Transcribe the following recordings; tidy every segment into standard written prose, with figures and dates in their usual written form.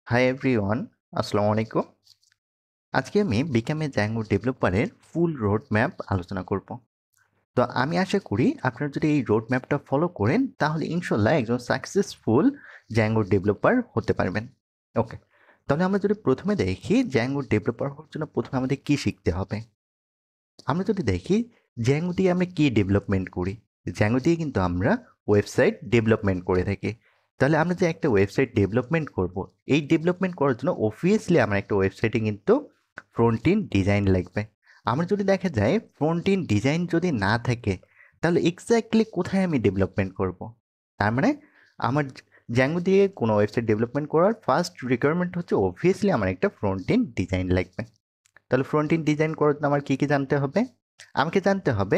Hi everyone, আসসালামু আলাইকুম। আজকে আমি বিকাম এ জ্যাঙ্গো ডেভেলপারের ফুল রোড ম্যাপ আলোচনা করব। তো আমি আশা করি আপনারা যদি এই রোড ম্যাপটা ফলো করেন তাহলে ইনশাল্লাহ একজন সাকসেসফুল জ্যাঙ্গো ডেভেলপার হতে পারবেন। ওকে, তাহলে আমরা যদি প্রথমে দেখি জ্যাঙ্গো ডেভেলপার হওয়ার জন্য প্রথমে আমাদের কি শিখতে হবে। আমরা যদি দেখি জ্যাঙ্গো দিয়ে আমরা কি ডেভেলপমেন্ট করি, জ্যাঙ্গো দিয়ে কিন্তু আমরা ওয়েবসাইট ডেভেলপমেন্ট করে থাকি। তাহলে আমরা যে একটা ওয়েবসাইট ডেভেলপমেন্ট করব, এই ডেভেলপমেন্ট করার জন্য অবভিয়াসলি আমার একটা ওয়েবসাইটে কিন্তু ফ্রন্ট এন্ড ডিজাইন লাগবে। আমরা যদি দেখা যায় ফ্রন্ট এন্ড ডিজাইন যদি না থাকে তাহলে এক্স্যাক্টলি কোথায় আমি ডেভেলপমেন্ট করব। তার মানে আমার জ্যাঙ্গো দিয়ে কোনো ওয়েবসাইট ডেভেলপমেন্ট করার ফার্স্ট রিকোয়ারমেন্ট হচ্ছে অবভিয়াসলি আমার একটা ফ্রন্ট এন্ড ডিজাইন লাগবে। তাহলে ফ্রন্ট এন্ড ডিজাইন করার জন্য আমার কী জানতে হবে? আমাকে জানতে হবে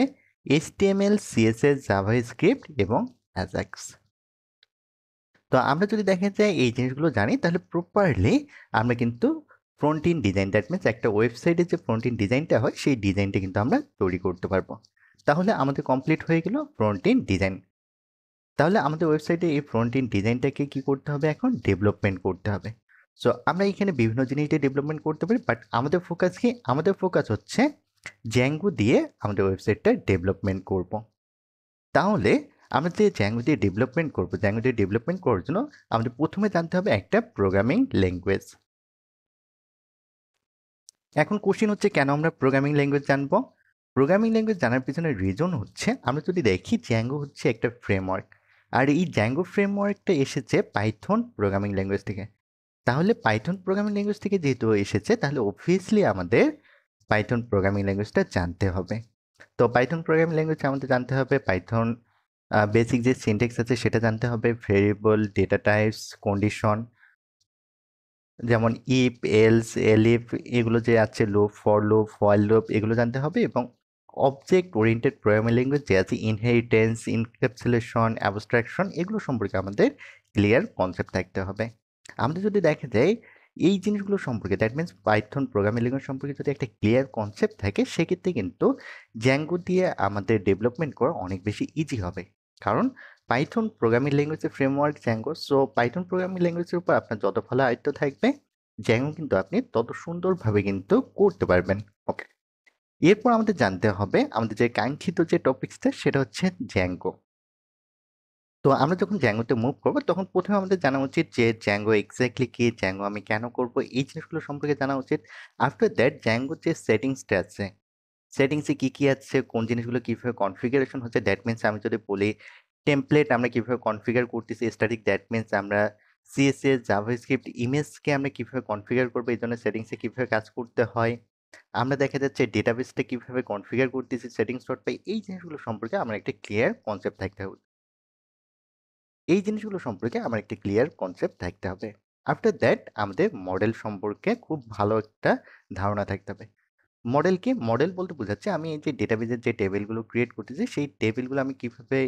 HTML, CSS, জাভাস্ক্রিপ্ট এবং অ্যাজাক্স। তো আমরা যদি দেখা যায় এই জিনিসগুলো জানি তাহলে প্রপারলি আমরা কিন্তু front end design, that means একটা ওয়েবসাইটে যে ফ্রন্ট এন্ড ডিজাইনটা হয় সেই ডিজাইনটা কিন্তু আমরা তৈরি করতে পারবো। তাহলে আমাদের কমপ্লিট হয়ে গেল ফ্রন্ট এন্ড ডিজাইন। তাহলে আমাদের ওয়েবসাইটে এই ফ্রন্ট এন্ড ডিজাইনটাকে কি করতে হবে, এখন ডেভেলপমেন্ট করতে হবে। সো আমরা এখানে বিভিন্ন জিনিস দিয়ে ডেভেলপমেন্ট করতে পারি, বাট আমাদের ফোকাস কি? আমাদের ফোকাস হচ্ছে জ্যাঙ্গো দিয়ে আমাদের ওয়েবসাইটটা ডেভেলপমেন্ট করব। তাহলে আমরা যে জ্যাঙ্গো দিয়ে ডেভেলপমেন্ট করব, জ্যাঙ্গো দিয়ে ডেভেলপমেন্ট করার জন্য আমাদের প্রথমে জানতে হবে একটা প্রোগ্রামিং ল্যাঙ্গুয়েজ। এখন কোশ্চেন হচ্ছে কেন আমরা প্রোগ্রামিং ল্যাঙ্গুয়েজ জানবো? প্রোগ্রামিং ল্যাঙ্গুয়েজ জানার পিছনে রিজন হচ্ছে আমরা যদি দেখি জ্যাঙ্গো হচ্ছে একটা ফ্রেমওয়ার্ক, আর এই জ্যাঙ্গো ফ্রেমওয়ার্কটা এসেছে পাইথন প্রোগ্রামিং ল্যাঙ্গুয়েজ থেকে। তাহলে পাইথন প্রোগ্রামিং ল্যাঙ্গুয়েজ থেকে যেহেতু এসেছে তাহলে অবভিয়াসলি আমাদের পাইথন প্রোগ্রামিং ল্যাঙ্গুয়েজটা জানতে হবে। তো পাইথন প্রোগ্রামিং ল্যাঙ্গুয়েজ আমাদের জানতে হবে পাইথন বেসিক যে সিনট্যাক্স আছে সেটা জানতে হবে, ভেরিয়েবল, ডেটা টাইপস, কন্ডিশন, যেমন ইফ, এলস, এলিফ, এগুলো যে আছে, loop, for loop, while loop, এগুলো জানতে হবে। এবং অবজেক্ট ওরিয়েন্টেড প্রোগ্রামিং ল্যাঙ্গুয়েজ যে আছে, ইনহেরিটেন্স, ইনক্যাপসুলেশন, অ্যাবস্ট্রাকশন, এগুলো সম্পর্কে আমাদের ক্লিয়ার কনসেপ্ট থাকতে হবে। আমাদের যদি দেখা যায় এই জিনিসগুলো সম্পর্কে, that means Python programming language সম্পর্কে যদি একটা ক্লিয়ার কনসেপ্ট থাকে সেক্ষেত্রে কিন্তু জ্যাঙ্গো দিয়ে আমাদের ডেভেলপমেন্ট করা অনেক বেশি ইজি হবে। কারণ পাইথন প্রোগ্রামিং ল্যাঙ্গুয়েজের framework Django. So Python programming ল্যাঙ্গুয়েজের উপর আপনার যত ভালো আয়ত্ত থাকবে জ্যাঙ্গো কিন্তু আপনি তত সুন্দরভাবে কিন্তু করতে পারবেন। ওকে, এরপর আমাদের জানতে হবে আমাদের যে কাঙ্ক্ষিত যে টপিক্সটা সেটা হচ্ছে জ্যাঙ্গো। তো আমরা যখন জ্যাঙ্গোতে মুভ করবো তখন প্রথমে আমাদের জানা উচিত যে জ্যাঙ্গো এক্স্যাক্টলি কি, জ্যাঙ্গো আমি কেন করব, এই জিনিসগুলো সম্পর্কে জানা উচিত। আফটার দ্যাট জ্যাঙ্গোর যে সেটিংসটা আছে, সেটিংসে কি কি আছে, কোন জিনিসগুলো কিভাবে কনফিগারেশন হচ্ছে, দ্যাট মিনস আমি যদি বলি টেমপ্লেট আমরা কিভাবে কনফিগার করতেছি, স্ট্যাটিক, দ্যাট মিনস আমরা সিএসএস, জাভাস্ক্রিপ্ট, ইমেজকে আমরা কিভাবে কনফিগার করবো, এই জন্য সেটিংসে কিভাবে কাজ করতে হয়, আমরা দেখা যাচ্ছে ডেটাবেসটা কিভাবে কনফিগার করতেছি সেটিংস ডট পাই, এই জিনিসগুলো সম্পর্কে আমার একটা ক্লিয়ার কনসেপ্ট থাকতে হবে। এই জিনিসগুলো সম্পর্কে আমার একটা ক্লিয়ার কনসেপ্ট থাকতে হবে। আফটার দ্যাট আমাদের মডেল সম্পর্কে খুব ভালো একটা ধারণা থাকতে হবে। মডেল কি? মডেল বলতে বোঝাচ্ছে আমি এই যে ডেটাবেসের যে টেবিলগুলো ক্রিয়েট করতেছি সেই টেবিলগুলো আমি কিভাবে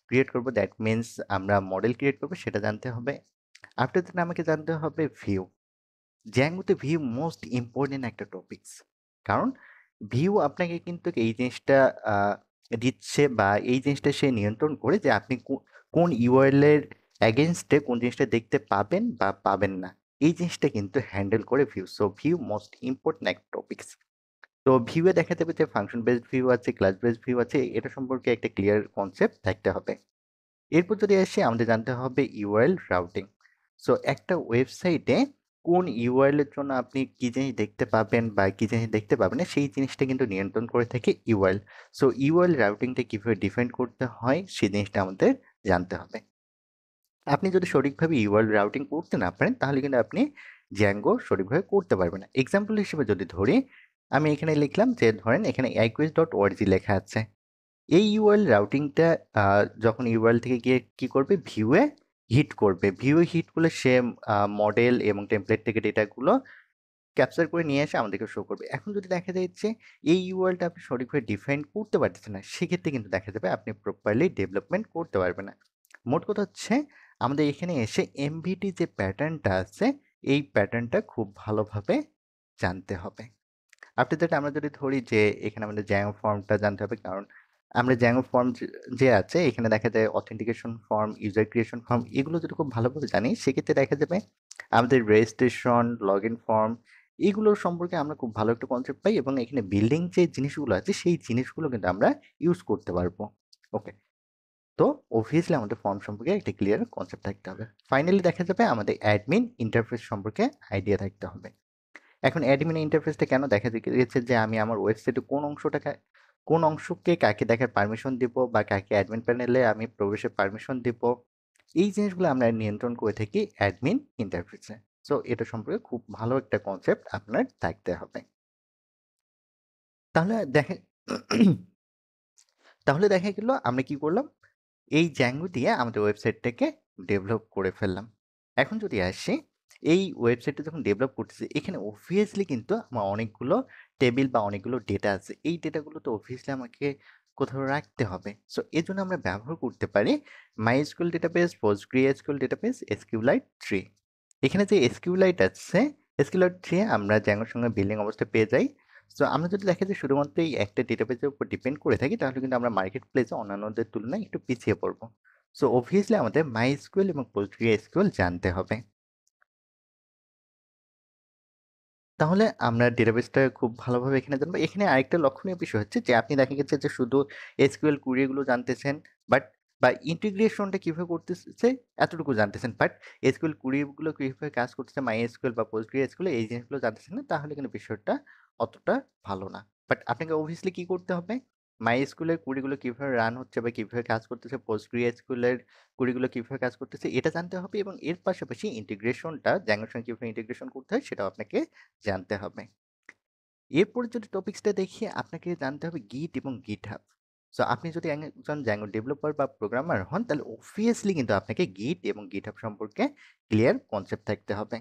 ক্রিয়েট করব, দ্যাট মিনস আমরা মডেল ক্রিয়েট করবো সেটা জানতে হবে। আফটার দ্যাট আমাকে জানতে হবে ভিউ। জ্যাঙ্গোতে ভিউ মোস্ট ইম্পর্টেন্ট একটা টপিকস। কারণ ভিউ আপনাকে কিন্তু এই জিনিসটা দিচ্ছে বা এই জিনিসটা সে নিয়ন্ত্রণ করে যে আপনি কোন ইউআরএল এর এগেনস্টে কোন জিনিসটা দেখতে পাবেন বা পাবেন না, এই জিনিসটা কিন্তু হ্যান্ডেল করে view. So view most important একটা টপিকস। তো ভিউয়ে দেখা যাবে যে ফাংশন বেসড ভিউ আছে, ক্লাস বেসড ভিউ আছে, এটা সম্পর্কে একটা ক্লিয়ার কনসেপ্ট থাকতে হবে। এরপর যদি আসি আমাদের জানতে হবে ইউআরএল রাউটিং। সো একটা ওয়েবসাইটে কোন ইউআরএল এর জন্য আপনি কি জিনিস দেখতে পাবেন বা কি জিনিস দেখতে পাবেন না সেই জিনিসটা কিন্তু নিয়ন্ত্রণ করে থাকে ইউআরএল। সো ইউআরএল রাউটিংটা কিভাবে ডিফাইন করতে হয় সেই জিনিসটা আমাদের জানতে হবে। আপনি যদি সঠিকভাবে ইউআরএল রাউটিং করতে না পারেন তাহলে কিন্তু আপনি জ্যাঙ্গো সঠিকভাবে করতে পারবেন না। এক্সাম্পল হিসেবে যদি ধরি, আমি এখানে লিখলাম যে ধরেন এখানে iQuiz.org লেখা আছে। এই ইউআরএল রাউটিংটা যখন ইউআরএল থেকে গিয়ে কি করবে, ভিউয়ে হিট করবে। ভিউয়ে হিট করলে সে মডেল এবং টেমপ্লেট থেকে ডেটাগুলো ক্যাপচার করে নিয়ে এসে আমাদেরকে শো করবে। এখন যদি দেখা যাচ্ছে এই ইউআরএলটা আপনি সঠিকভাবে ডিফাইন করতে পারতেছেন না, সেক্ষেত্রে কিন্তু দেখা যাবে আপনি প্রপারলি ডেভেলপমেন্ট করতে পারবেন না। মোট কথা হচ্ছে আমাদের এখানে এসে এমভিটি যে প্যাটার্নটা আছে এই প্যাটার্নটা খুব ভালোভাবে জানতে হবে। আফটার দ্যাট আমরা যদি ধরি যে এখানে আমাদের জ্যাঙ্গো ফর্মটা জানতে হবে, কারণ আমরা Django ফর্ম যে আছে এখানে দেখা যায় authentication form, user creation form এগুলো যদি খুব ভালোভাবে জানি সেক্ষেত্রে দেখা যাবে আমাদের রেজিস্ট্রেশন, লগইন ফর্ম এগুলোর সম্পর্কে আমরা খুব ভালো একটা কনসেপ্ট পাই এবং এখানে বিল্ডিং যে জিনিসগুলো আছে সেই জিনিসগুলো কিন্তু আমরা ইউজ করতে পারবো। ওকে, তো অবভিয়াসলি আমাদের ফর্ম সম্পর্কে একটা ক্লিয়ার কনসেপ্ট থাকতে হবে। ফাইনালি দেখা যাবে আমাদের অ্যাডমিন ইন্টারফেস সম্পর্কে আইডিয়া থাকতে হবে। এখন অ্যাডমিন ইন্টারফেসটা কেন দেখা গেছে যে আমি আমার ওয়েবসাইটে কোন অংশকে কাকে দেখার পারমিশন দিব বা কাকে অ্যাডমিন প্যানেলে আমি প্রবেশের পারমিশন দিব এই জিনিসগুলো আমরা নিয়ন্ত্রণ করে থাকি অ্যাডমিন ইন্টারফেসে। সো এটা সম্পর্কে খুব ভালো একটা কনসেপ্ট আপনার থাকতে হবে। তাহলে দেখে তাহলে দেখা গেল আমরা কি করলাম, এই জ্যাঙ্গো দিয়ে আমাদের ওয়েবসাইটটাকে ডেভেলপ করে ফেললাম। এখন যদি আসি এই ওয়েবসাইটটা যখন ডেভেলপ করতেছি এখানে অবভিয়াসলি কিন্তু আমার অনেকগুলো টেবিল বা অনেকগুলো ডেটা আছে, এই ডেটাগুলো তো অবভিয়াসলি আমাকে কোথাও রাখতে হবে। সো এর জন্য আমরা ব্যবহার করতে পারি মাইএসকিউএল ডেটাবেস, পোস্টগ্রিএসকিউএল ডেটাবেস, এসকিউএলাইট 3। এখানে যে এসকিউএলাইট আছে, এসকিউএলাইট 3 আমরা জ্যাঙ্গোর সঙ্গে বিল্ডিং অবস্থায় পেয়ে যাই। সো আমরা যদি দেখা যায় শুধুমাত্র এই একটা ডেটাবেসের উপর ডিপেন্ড করে থাকি তাহলে কিন্তু আমরা মার্কেট প্লেসে অন্যান্যদের তুলনায় একটু পিছিয়ে পড়বো। সো অবভিয়াসলি আমাদের মাইএসকিউএল এবং পোস্টগ্রিএসকিউএল জানতে হবে। তাহলে আমরা ডেটাবেসটা খুব ভালোভাবে এখানে জানবো। এখানে আরেকটা লক্ষণীয় বিষয় হচ্ছে যে আপনি দেখা গেছে যে শুধু এসকিউএল কুয়েরি গুলো জানতেছেন বাট বা ইন্টিগ্রেশনটা কিভাবে করতেছে এতটুকু জানতেছেন। বাট এসকিউএল কুয়েরি গুলো কিভাবে কাজ করতেছে মাইএসকিউএল বা পোস্টগ্রিএসকিউএল এই জিনিসগুলো জানতেছেন না তাহলে কিন্তু বিষয়টা অতটা ভালো না। বাট আপনাকে অবভিয়াসলি কি করতে হবে? মাইএসকিউএল এর কুয়েরি গুলো কিভাবে রান হচ্ছে বা কিভাবে কাজ করতেছে, পোস্টগ্রিএসকিউএল এর কুয়েরি গুলো কিভাবে কাজ করতেছে এটা জানতে হবে এবং এর পাশাপাশি ইন্টিগ্রেশনটা জ্যাঙ্গোর সঙ্গে কিভাবে ইন্টিগ্রেশন করতে হয় সেটাও আপনাকে জানতে হবে। এরপরে যদি টপিকসটা দেখি আপনাকে জানতে হবে গিট এবং গিটহাব। সো আপনি যদি একজন জ্যাঙ্গো ডেভেলপার বা প্রোগ্রামার হন তাহলে অবভিয়াসলি কিন্তু আপনাকে গিট এবং গিটহাব সম্পর্কে ক্লিয়ার কনসেপ্ট থাকতে হবে।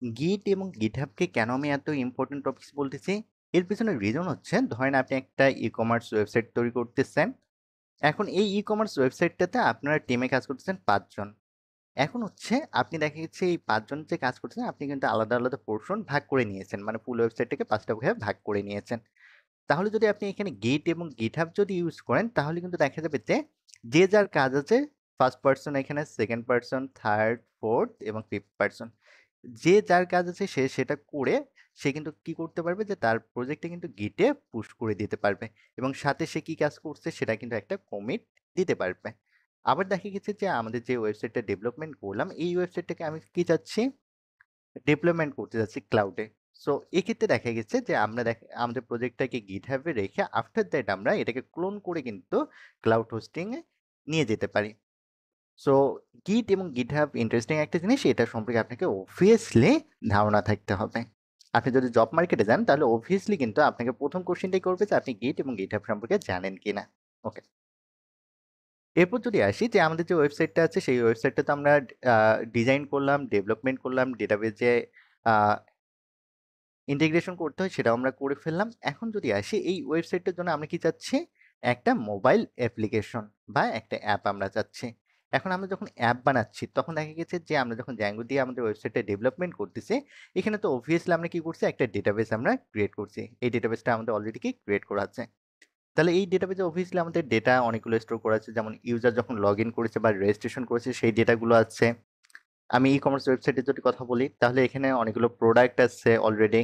গিট এবং গিটহাবকে কেন আমি এত ইম্পর্টেন্ট টপিকস বলতেছি এর পিছনে রিজন হচ্ছে ধরেন আপনি একটা ই কমার্স ওয়েবসাইট তৈরি করতেছেন। এখন এই ই কমার্স ওয়েবসাইটটাতে আপনারা টিমে কাজ করতেছেন 5 জন। এখন হচ্ছে আপনি দেখা গেছে এই 5 জন যে কাজ করছেন আপনি কিন্তু আলাদা আলাদা পোর্শন ভাগ করে নিয়েছেন, মানে ফুল ওয়েবসাইটটাকে 5টা ভাগে ভাগ করে নিয়েছেন। তাহলে যদি আপনি এখানে গিট এবং গিটহাব যদি ইউজ করেন তাহলে কিন্তু দেখা যাবে যে যে যার কাজ আছে ফার্স্ট পারসন এখানে, সেকেন্ড পারসন, থার্ড, ফোর্থ এবং ফিফথ পারসন যে যার কাজ আছে সে সেটা করে সে কিন্তু কি করতে পারবে যে তার প্রজেক্টে কিন্তু গিটে পুশ করে দিতে পারবে এবং সাথে সে কি কাজ করছে সেটা কিন্তু একটা কমিট দিতে পারবে। আবার দেখা গেছে যে আমাদের যে ওয়েবসাইটটা ডেভেলপমেন্ট করলাম এই ওয়েবসাইটটাকে আমি কি চাচ্ছি ডেভেলপমেন্ট করতে যাচ্ছি ক্লাউডে। সো এক্ষেত্রে দেখা গেছে যে আমরা আমাদের প্রজেক্টটাকে গিটহাবে রেখে আফটার দ্যাট আমরা এটাকে ক্লোন করে কিন্তু ক্লাউড হোস্টিং এ নিয়ে যেতে পারি। সো গিট এবং গিটহাব ইন্টারেস্টিং একটা জিনিস, এটা সম্পর্কে আপনাকে অবভিয়াসলি ধারণা থাকতে হবে। আপনি যদি জব মার্কেটে যান তাহলে অবভিয়াসলি কিন্তু আপনাকে প্রথম কোশ্চেনটাই করবে যে আপনি গিট এবং গিটহাব সম্পর্কে জানেন কিনা। ওকে, এরপর যদি আসি যে আমাদের যে ওয়েবসাইটটা আছে সেই ওয়েবসাইটটা তো আমরা ডিজাইন করলাম, ডেভেলপমেন্ট করলাম, ডেটাবেজে ইন্টিগ্রেশন করতে হয় সেটাও আমরা করে ফেললাম। এখন যদি আসি এই ওয়েবসাইটটার জন্য আমরা কি চাচ্ছি? একটা মোবাইল অ্যাপ্লিকেশন বা একটা অ্যাপ আমরা চাচ্ছি। এখন আমরা যখন অ্যাপ বানাচ্ছি তখন দেখা গেছে যে আমরা যখন Django দিয়ে আমাদের ওয়েবসাইটটা ডেভেলপমেন্ট করতেছি, এখানে তো অবভিয়াসলি আমরা কি করছি? একটা ডেটাবেস আমরা ক্রিয়েট করছি। এই ডেটাবেসটা আমাদের অলরেডি কি ক্রিয়েট করা আছে। তাহলে এই ডেটাবেসে অবভিয়াসলি আমাদের ডেটা অনেকগুলো স্টোর করা আছে, যেমন ইউজার যখন লগইন করেছে বা রেজিস্ট্রেশন করেছে সেই ডেটাগুলো আছে। আমি ই-কমার্স ওয়েবসাইটের যদি কথা বলি তাহলে এখানে অনেকগুলো প্রোডাক্ট আছে অলরেডি।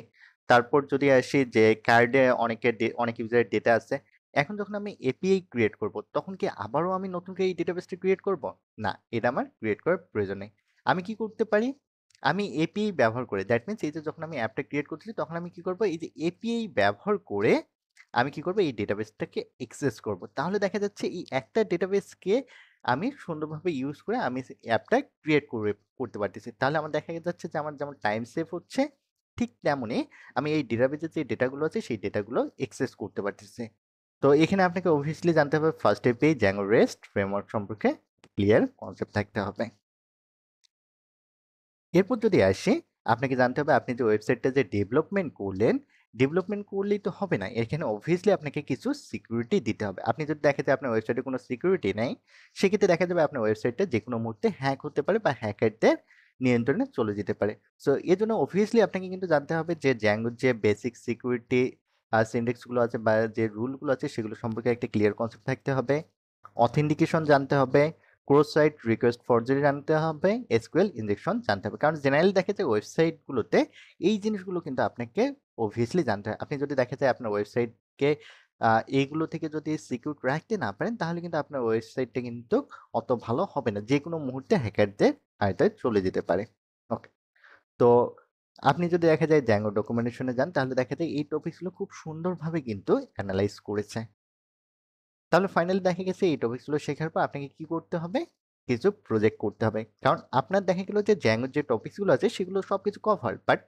তারপর যদি আসি যে কার্ডে অনেক ইউজারের ডেটা আছে। এখন যখন আমি এপিআই ক্রিয়েট করব তখন কি আবারও আমি নতুন করে এই ডেটাবেসটা ক্রিয়েট করব? না, এটা আমার ক্রিয়েট করার প্রয়োজন নেই। আমি কি করতে পারি? আমি এপিআই ব্যবহার করে দ্যাট মিনস এই যে যখন আমি অ্যাপটা ক্রিয়েট করতেছি তখন আমি কি করব? এই যে এপিআই ব্যবহার করে আমি কি করব? এই ডেটাবেসটাকে অ্যাক্সেস করব। তাহলে দেখা যাচ্ছে এই একটা ডেটাবেসকে আমি সুন্দরভাবে ইউজ করে আমি অ্যাপটা ক্রিয়েট করতে পারতেছি। তাহলে আমার দেখা যাচ্ছে যে আমার যেমন টাইম সেভ হচ্ছে, ঠিক তেমনি আমি এই ডেটাবেজের যে ডেটাগুলো আছে সেই ডেটাগুলো অ্যাক্সেস করতে পারতেছি। তো এখানে আপনাকে অবভিয়াসলি জানতে হবে ফার্স্ট স্টেপে জ্যাঙ্গো রেস্ট ফ্রেমওয়ার্ক সম্পর্কে ক্লিয়ার কনসেপ্ট থাকতে হবে। এরপর যদি আসি, আপনাকে জানতে হবে আপনি যে ওয়েবসাইটটা যে ডেভেলপমেন্ট করলেই তো হবে না। এখানে অবভিয়াসলি আপনাকে কিছু সিকিউরিটি দিতে হবে। আপনি যদি দেখেন যে আপনার ওয়েবসাইটে কোনো সিকিউরিটি নেই, সেক্ষেত্রে দেখা যাবে আপনার ওয়েবসাইটটা যেকোনো মুহূর্তে হ্যাক হতে পারে বা হ্যাকারদের নিয়ন্ত্রণে চলে যেতে পারে। সো এজন্য অবভিয়াসলি আপনাকে কিন্তু জানতে হবে যে জ্যাঙ্গোর যে বেসিক সিকিউরিটি সিনট্যাক্সগুলো আছে বা যে রুলগুলো আছে সেগুলো সম্পর্কে একটা ক্লিয়ার কনসেপ্ট থাকতে হবে। অথেন্টিকেশন জানতে হবে, ক্রস সাইট রিকোয়েস্ট ফরজারি জানতে হবে, এসকিউএল ইনজেকশন জানতে হবে। কারণ জেনারেলি দেখা যায় ওয়েবসাইটগুলোতে এই জিনিসগুলো কিন্তু আপনাকে অবভিয়াসলি জানতে হয়। আপনি যদি দেখা যায় আপনার ওয়েবসাইটকে এইগুলো থেকে যদি সিকিউর রাখতে না পারেন, তাহলে কিন্তু আপনার ওয়েবসাইটটা কিন্তু অত ভালো হবে না। যেকোনো মুহূর্তে হ্যাকারদের আয়তায় চলে যেতে পারে। ওকে, তো আপনি যদি দেখা যায় জ্যাঙ্গো ডকুমেন্টেশনে যান, তাহলে দেখা যায় এই টপিকসগুলো খুব সুন্দরভাবে কিন্তু অ্যানালাইজ করেছে। তাহলে ফাইনালি দেখা গেছে এই টপিকসগুলো শেখার পর আপনাকে কি করতে হবে? কিছু প্রজেক্ট করতে হবে। কারণ আপনার দেখা গেল যে জ্যাঙ্গোর যে টপিকসগুলো আছে সেগুলো সবকিছু কভার, বাট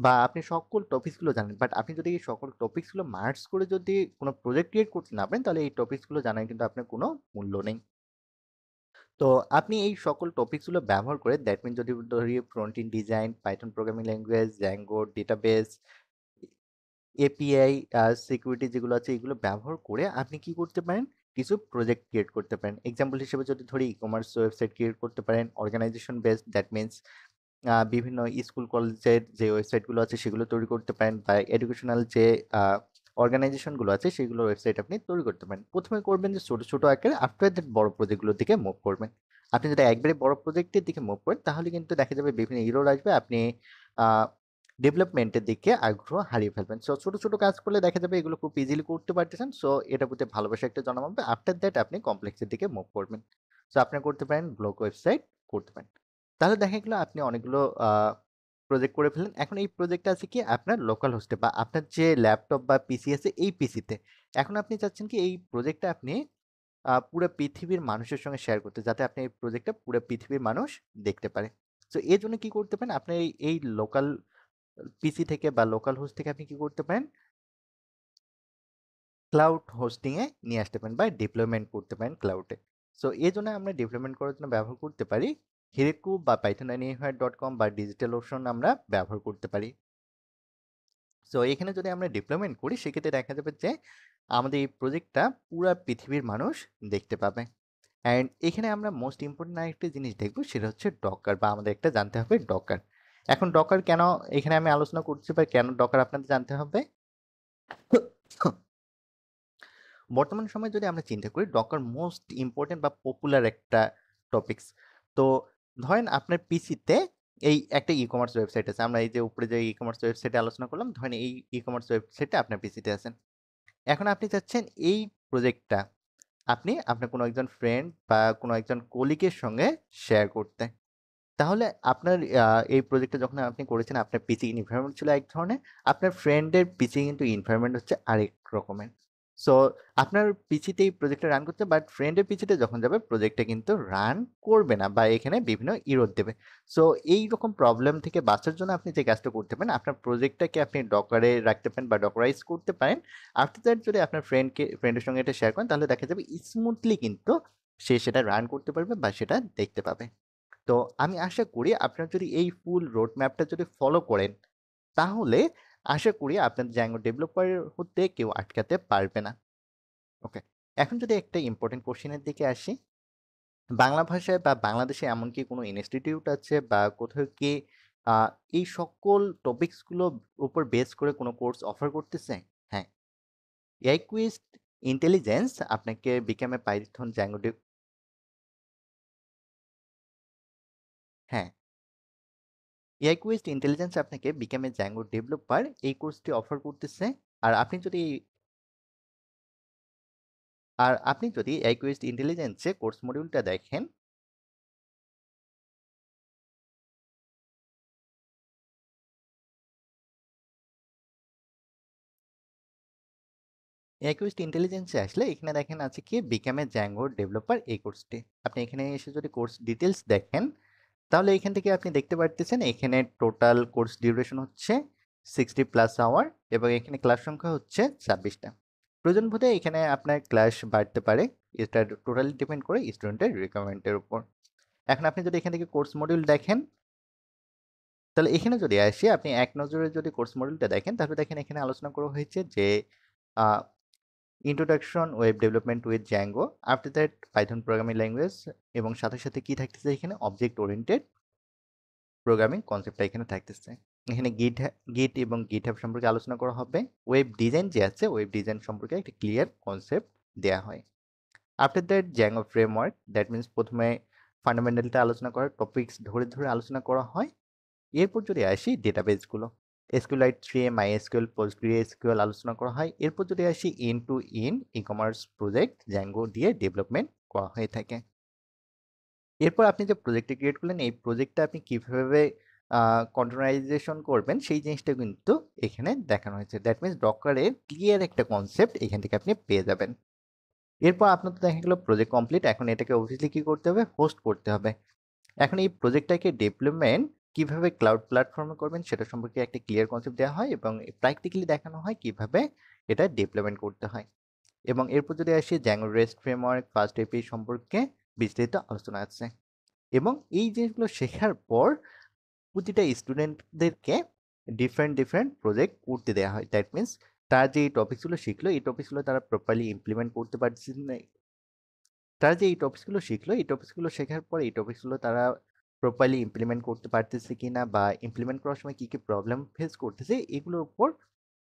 বা আপনি সকল টপিকসগুলো জানেন। বাট আপনি যদি এই সকল টপিকসগুলো মার্জ করে যদি কোনো প্রজেক্ট ক্রিয়েট করতে না পারেন, তাহলে এই টপিকসগুলো জানার কিন্তু আপনার কোনো মূল্য নেই। তো আপনি এই সকল টপিকসগুলো ব্যবহার করে দ্যাট মিন যদি ধরি front end design, Python programming language, Zango database, API security যেগুলো আছে এগুলো ব্যবহার করে আপনি কি করতে পারেন? কিছু প্রজেক্ট ক্রিয়েট করতে পারেন। এক্সাম্পল হিসেবে যদি ধরি ই-কমার্স ওয়েবসাইট ক্রিয়েট করতে পারেন, অর্গানাইজেশন বেসড দ্যাট মিনস বিভিন্ন স্কুল কলেজের যে ওয়েবসাইটগুলো আছে সেগুলো তৈরি করতে পারেন বা এডুকেশনাল যে অর্গানাইজেশনগুলো আছে সেগুলোর ওয়েবসাইট আপনি তৈরি করতে পারেন। প্রথমে করবেন যে ছোট, ছোট আকারে, আফটার দ্যাট বড় প্রজেক্টগুলোর দিকে মুভ করবেন। আপনি যদি একবারে বড় প্রজেক্টের দিকে মুভ করেন তাহলে কিন্তু দেখা যাবে বিভিন্ন এরর আসবে। আপনি আ ডেভেলপমেন্টের দিকে আগ্রহ হারিয়ে ফেলবেন। সো ছোট, ছোট কাজ করলে দেখা যাবে এগুলো খুব ইজিলি করতে পারতেছেন। সো এটার প্রতি ভালোবাসা একটা জন্মাবে। আফটার দ্যাট আপনি কমপ্লেক্সের দিকে মুভ করবেন। সো আপনি করতে পারেন ব্লগ ওয়েবসাইট করতে পারেন। তাহলে দেখা গেল আপনি অনেকগুলো প্রজেক্ট করে ফেললেন। এখন এই প্রজেক্টটা আছে কি আপনার লোকাল হোস্টে বা আপনার যে ল্যাপটপ বা পিসি আছে এই পিসিতে। এখন আপনি চাচ্ছেন কি এই প্রজেক্টটা আপনি পুরা পৃথিবীর মানুষের সঙ্গে শেয়ার করতে, যাতে আপনি এই প্রজেক্টটা পুরা পৃথিবীর মানুষ দেখতে পারে। সো এজন্য কি করতে পারেন? আপনি এই লোকাল পিসি থেকে বা লোকাল হোস্ট থেকে আপনি কি করতে পারেন? ক্লাউড হোস্টিং এ নিয়ে আসতে পারেন বা ডিপ্লয়মেন্ট করতে পারেন ক্লাউডে। সো এজন্য আমরা ডিপ্লয়মেন্ট করার জন্য ব্যবহার করতে পারি হেরেকু বা python.anywhere.com বা ডিজিটাল ওশন আমরা ব্যবহার করতে পারি। সো এখানে যদি আমরা ডিপ্লয়মেন্ট করি সেক্ষেত্রে দেখা যাবে যে আমাদের এই প্রজেক্টটা পুরা পৃথিবীর মানুষ দেখতে পাবে। অ্যান্ড এখানে আমরা মোস্ট ইম্পর্টেন্ট আরেকটা জিনিস দেখবো সেটা হচ্ছে ডকার, বা আমাদের একটা জানতে হবে ডকার। এখন ডকার কেন এখানে আমি আলোচনা করছি বা কেন ডকার আপনাদের জানতে হবে? বর্তমান সময়ে যদি আমরা চিন্তা করি ডকার মোস্ট ইম্পর্টেন্ট বা পপুলার একটা টপিকস। তো ধরেন আপনার পিসিতে এই একটা ই-কমার্স ওয়েবসাইট আছে। আমরা এই যে উপরে যে ই-কমার্স ওয়েবসাইটে আলোচনা করলাম, ধরেন এই ই-কমার্স ওয়েবসাইটে আপনার পিসিতে আছেন। এখন আপনি চাচ্ছেন এই প্রজেক্টটা আপনি আপনার কোনো একজন ফ্রেন্ড বা কোনো একজন কলিগের সঙ্গে শেয়ার করতে। তাহলে আপনার এই প্রজেক্টটা যখন আপনি করেছেন আপনার পিসি এনভায়রনমেন্ট ছিল এক ধরনের, আপনার ফ্রেন্ডের পিসি কিন্তু এনভায়রনমেন্ট হচ্ছে আরেক রকমের। সো আপনার পিসিতে এই প্রজেক্টটা রান করতে, বাট ফ্রেন্ডের পিসিতে যখন যাবে প্রজেক্টটা কিন্তু রান করবে না বা এখানে বিভিন্ন এরর দেবে। সো এইরকম প্রবলেম থেকে বাঁচার জন্য আপনি যে কাজটা করতে পারেন, আপনার প্রজেক্টটাকে আপনি ডকারে রাখতে পারেন বা ডকারাইজ করতে পারেন। আফটার দ্যাট যদি আপনার ফ্রেন্ডের সঙ্গে এটা শেয়ার করেন তাহলে দেখা যাবে স্মুথলি কিন্তু সে সেটা রান করতে পারবে বা সেটা দেখতে পাবে। তো আমি আশা করি আপনারা যদি এই ফুল রোড ম্যাপটা যদি ফলো করেন, তাহলে আশা করি আপনার Django ডেভেলপার হতে কেউ আটকাতে পারবে না। ওকে। এখন যদি একটা ইম্পোর্টেন্ট কোয়েশ্চেন এর দিকে আসি, বাংলা ভাষায় বা বাংলাদেশে এমন কি কোনো ইনস্টিটিউট আছে বা কোথাও কি আ এই সকল টপিকস গুলোর উপর বেস করে কোনো কোর্স অফার করতেছে? হ্যাঁ। AI কুইজ ইন্টেলিজেন্স আপনাকে Become a Python Django হ্যাঁ। এআই কুইস্ট ইন্টেলিজেন্স আপনাকে বিকাম এ জ্যাঙ্গো ডেভেলপার এই কোর্সটি অফার করতেছে। আর আপনি যদি এআই কুইস্ট ইন্টেলিজেন্সে কোর্স মডিউলটা দেখেন, এআই কুইস্ট ইন্টেলিজেন্সে আসলে এখানে দেখেন আছে কি বিকাম এ জ্যাঙ্গো ডেভেলপার এই কোর্সটি। আপনি এখানে এসে যদি কোর্স ডিটেলস দেখেন, তাহলে এখান থেকে আপনি দেখতে পারতেছেন এখানে টোটাল কোর্স ডিউরেশন হচ্ছে 60 প্লাস আওয়ার এবং এখানে ক্লাস সংখ্যা হচ্ছে 26টা। প্রয়োজন বোধে এখানে আপনার ক্লাস বাড়তে পারে। এটা টোটালি ডিপেন্ড করে স্টুডেন্টের রিকোয়ারমেন্টের উপর। এখন আপনি যদি এখান থেকে কোর্স মডিউল দেখেন, তাহলে এখানে যদি আসি, আপনি এক নজরে যদি কোর্স মডিউলটা দেখেন, তাহলে দেখেন এখানে আলোচনা করা হয়েছে যে introduction web development with Zango, after that Python programming language, এবং সাথে সাথে কি থাকতেছে এখানে অবজেক্ট ওরিয়েন্টেড প্রোগ্রামিং কনসেপ্টটা এখানে থাকতেছে। এখানে গিট এবং গিটহাব সম্পর্কে আলোচনা করা হবে। ওয়েব ডিজাইন যে আছে, ওয়েব ডিজাইন সম্পর্কে একটা ক্লিয়ার কনসেপ্ট দেওয়া হয়। After that Zango framework, that means প্রথমে ফান্ডামেন্টালটা আলোচনা করা, টপিকস ধরে ধরে আলোচনা করা হয়। এরপর যদি আসি ডেটাবেসগুলো, SQLite 3, MySQL, PostgreSQL আলোচনা করা হয়। এরপর যদি আসি end to end e commerce project Django দিয়ে ডেভেলপমেন্ট করা হয়ে থাকে। এরপর আপনি যে প্রজেক্টটা ক্রিয়েট করলেন, এই প্রজেক্টটা আপনি কিভাবে কন্টেনারাইজেশন করবেন সেই জিনিসটা কিন্তু এখানে দেখানো হয়েছে। দ্যাট মিনস ডকারের ক্লিয়ার একটা কনসেপ্ট এখান থেকে আপনি পেয়ে যাবেন। এরপর আপনার তো দেখা গেল প্রজেক্ট কমপ্লিট। এখন এটাকে অবভিয়াসলি কি করতে হবে? হোস্ট করতে হবে। এখন এই প্রজেক্টটাকে ডেভেলপমেন্ট কিভাবে ক্লাউড প্ল্যাটফর্মে করবেন সেটা সম্পর্কে একটা ক্লিয়ার কনসেপ্ট দেওয়া হয় এবং প্র্যাকটিক্যালি দেখানো হয় কিভাবে এটা ডেভেলপমেন্ট করতে হয়। এবং এরপর যদি আসি Django REST framework, fast API সম্পর্কে বিস্তারিত আলোচনা আছে। এবং এই জিনিসগুলো শেখার পর প্রতিটা স্টুডেন্টদেরকে ডিফারেন্ট প্রজেক্ট করতে দেওয়া হয়। দ্যাট মিনস তারা যে এই টপিকসগুলো শিখলো, এই টপিকসগুলো তারা প্রপারলি ইমপ্লিমেন্ট করতে পারছে না। তারা যে এই টপিকসগুলো শিখলো, এই টপিকসগুলো শেখার পরে এই টপিকসগুলো তারা প্রপারলি ইমপ্লিমেন্ট করতে পারতেছে কিনা, বা ইমপ্লিমেন্ট করার সময় কি কি প্রবলেম ফেস করতেছে, এগুলোর উপর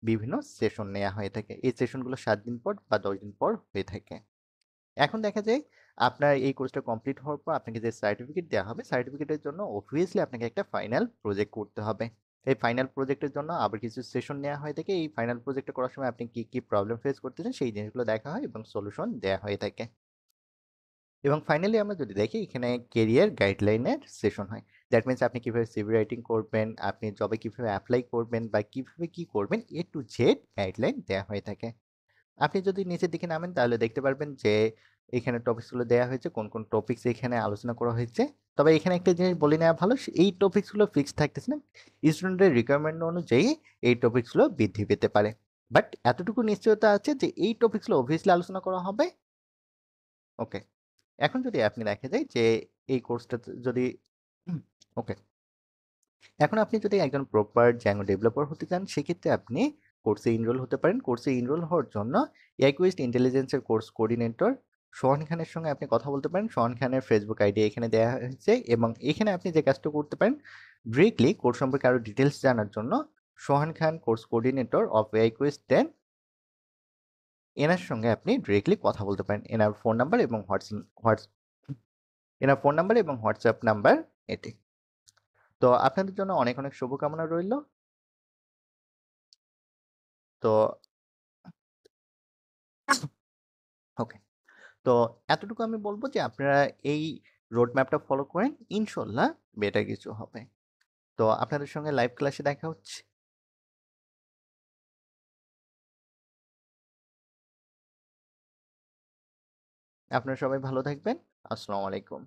বিভিন্ন সেশন নেওয়া হয়ে থাকে। এই সেশনগুলো 7 দিন পর বা 10 দিন পর হয়ে থাকে। এখন দেখা যায় আপনার এই কোর্সটা কমপ্লিট হওয়ার পর আপনাকে যে সার্টিফিকেট দেওয়া হবে, সার্টিফিকেটের জন্য অবভিয়াসলি আপনাকে একটা ফাইনাল প্রজেক্ট করতে হবে। এই ফাইনাল প্রজেক্টের জন্য আবার কিছু সেশন নেওয়া হয়ে থাকে। এই ফাইনাল প্রজেক্টটা করার সময় আপনি কি কি প্রবলেম ফেস করতেছেন সেই জিনিসগুলো দেখা হয় এবং সলিউশন দেওয়া হয়ে থাকে। এবং ফাইনালি আমরা যদি দেখি এখানে কেরিয়ার গাইডলাইনের সেশন হয়। দ্যাট মিনস আপনি কিভাবে সিভি রাইটিং করবেন, আপনি জবে কিভাবে অ্যাপ্লাই করবেন বা কিভাবে কি করবেন, এ টু জেড গাইডলাইন দেওয়া হয়ে থাকে। আপনি যদি নিচের দিকে নামেন তাহলে দেখতে পারবেন যে এখানে টপিকসগুলো দেওয়া হয়েছে, কোন কোন টপিকস এখানে আলোচনা করা হয়েছে। তবে এখানে একটা জিনিস বলে নেওয়া ভালো, এই টপিকসগুলো ফিক্সড থাকতেছে না, স্টুডেন্টের রিকোয়ারমেন্ট অনুযায়ী এই টপিকসগুলো বৃদ্ধি পেতে পারে। বাট এতটুকু নিশ্চয়তা আছে যে এই টপিকসগুলো অবভিয়াসলি আলোচনা করা হবে। ওকে, এখন যদি আপনি দেখা যায় যে এই কোর্সটা যদি ওকে, এখন আপনি যদি একজন প্রপার জ্যাঙ্গো ডেভেলপার হতে চান, সেক্ষেত্রে আপনি কোর্সে এনরোল হতে পারেন। কোর্সে এনরোল হওয়ার জন্য একুইস্ট ইন্টেলিজেন্সের কোর্স কোঅর্ডিনেটর সোহান খানের সঙ্গে আপনি কথা বলতে পারেন। সোহান খানের ফেসবুক আইডি এখানে দেওয়া হয়েছে এবং এখানে আপনি যে কাজটা করতে পারেন, ডিরেক্টলি কোর্স সম্পর্কে আরও ডিটেলস জানার জন্য সোহান খান কোর্স কোঅর্ডিনেটর অফ একুইস্ট 10, এনার সঙ্গে আপনি ডিরেক্টলি কথা বলতে পারেন। এনার ফোন নাম্বার এবং হোয়াটসঅ্যাপ নাম্বার এটি। তো আপনাদের জন্য অনেক অনেক শুভকামনা রইল। তো ওকে, তো এতটুকু আমি বলব যে আপনারা এই রোড ম্যাপটা ফলো করেন, ইনশাল্লাহ বেটার কিছু হবে। তো আপনাদের সঙ্গে লাইভ ক্লাসে দেখা হচ্ছে। আপনারা সবাই ভালো থাকবেন। আসসালামু আলাইকুম।